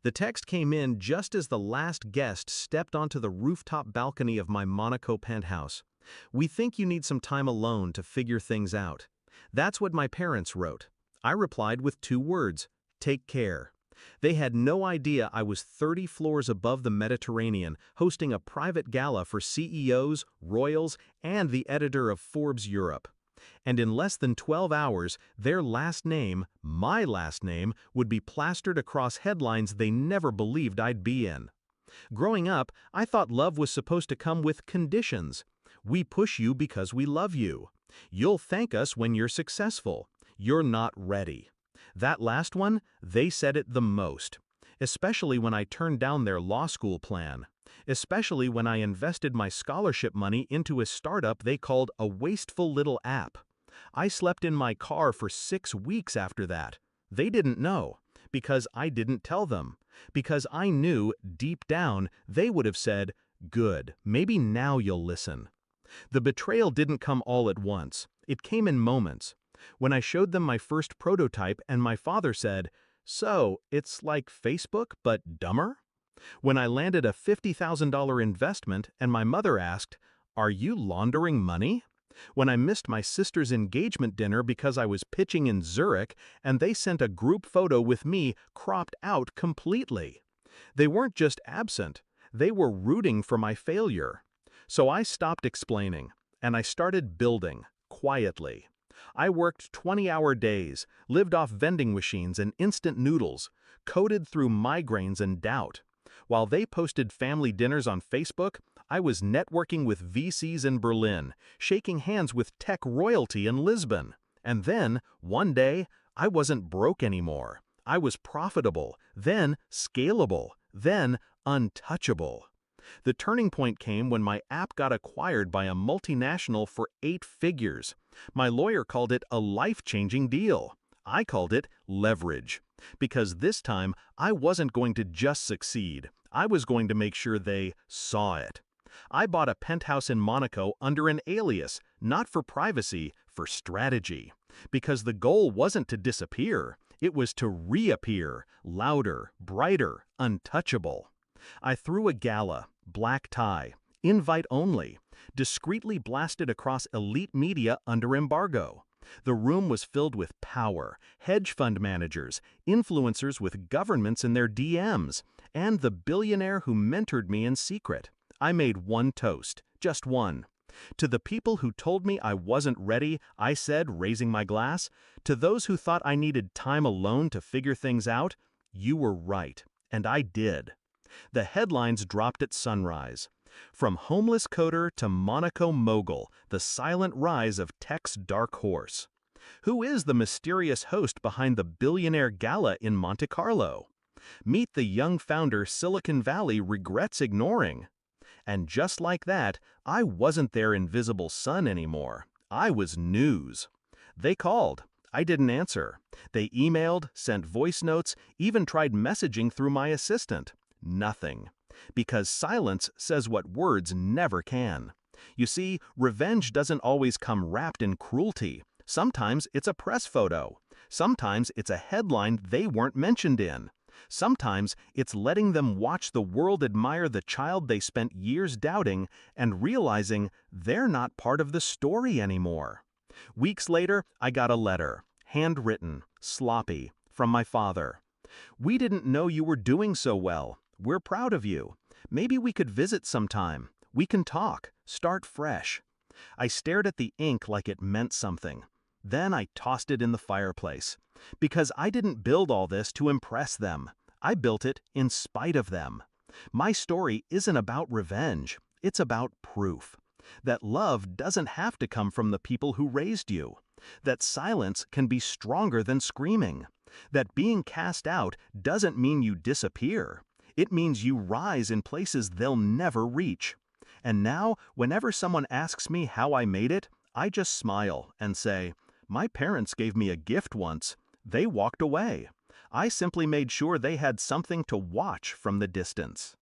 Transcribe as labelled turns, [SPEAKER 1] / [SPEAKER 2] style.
[SPEAKER 1] The text came in just as the last guest stepped onto the rooftop balcony of my Monaco penthouse. "We think you need some time alone to figure things out." That's what my parents wrote. I replied with 2 words: take care. They had no idea I was 30 floors above the Mediterranean, hosting a private gala for CEOs, royals, and the editor of Forbes Europe. And in less than 12 hours, their last name, my last name, would be plastered across headlines they never believed I'd be in. Growing up, I thought love was supposed to come with conditions. "We push you because we love you." "You'll thank us when you're successful." "You're not ready." That last one, they said it the most. Especially when I turned down their law school plan. Especially when I invested my scholarship money into a startup they called a wasteful little app. I slept in my car for 6 weeks after that. They didn't know. Because I didn't tell them. Because I knew, deep down, they would have said, "Good, maybe now you'll listen." The betrayal didn't come all at once. It came in moments. When I showed them my first prototype and my father said, "So, it's like Facebook, but dumber?" When I landed a $50,000 investment and my mother asked, "Are you laundering money?" When I missed my sister's engagement dinner because I was pitching in Zurich and they sent a group photo with me cropped out completely. They weren't just absent, they were rooting for my failure. So I stopped explaining, and I started building, quietly. I worked 20-hour days, lived off vending machines and instant noodles, coded through migraines and doubt. While they posted family dinners on Facebook, I was networking with VCs in Berlin, shaking hands with tech royalty in Lisbon. And then, one day, I wasn't broke anymore. I was profitable, then scalable, then untouchable. The turning point came when my app got acquired by a multinational for 8 figures. My lawyer called it a life-changing deal. I called it leverage. Because this time, I wasn't going to just succeed. I was going to make sure they saw it. I bought a penthouse in Monaco under an alias, not for privacy, for strategy. Because the goal wasn't to disappear. It was to reappear, louder, brighter, untouchable. I threw a gala, black tie, invite only, discreetly blasted across elite media under embargo. The room was filled with power, hedge fund managers, influencers with governments in their DMs, and the billionaire who mentored me in secret. I made one toast, just one. To the people who told me I wasn't ready, I said, raising my glass, to those who thought I needed time alone to figure things out, you were right, and I did. The headlines dropped at sunrise. From homeless coder to Monaco mogul, the silent rise of tech's dark horse. Who is the mysterious host behind the billionaire gala in Monte Carlo? Meet the young founder Silicon Valley regrets ignoring. And just like that, I wasn't their invisible son anymore. I was news. They called. I didn't answer. They emailed, sent voice notes, even tried messaging through my assistant. Nothing. Because silence says what words never can. You see, revenge doesn't always come wrapped in cruelty. Sometimes it's a press photo. Sometimes it's a headline they weren't mentioned in. Sometimes it's letting them watch the world admire the child they spent years doubting and realizing they're not part of the story anymore. Weeks later, I got a letter, handwritten, sloppy, from my father. "We didn't know you were doing so well. We're proud of you. Maybe we could visit sometime. We can talk, start fresh." I stared at the ink like it meant something. Then I tossed it in the fireplace. Because I didn't build all this to impress them. I built it in spite of them. My story isn't about revenge. It's about proof. That love doesn't have to come from the people who raised you. That silence can be stronger than screaming. That being cast out doesn't mean you disappear. It means you rise in places they'll never reach. And now, whenever someone asks me how I made it, I just smile and say, "My parents gave me a gift once. They walked away. I simply made sure they had something to watch from the distance."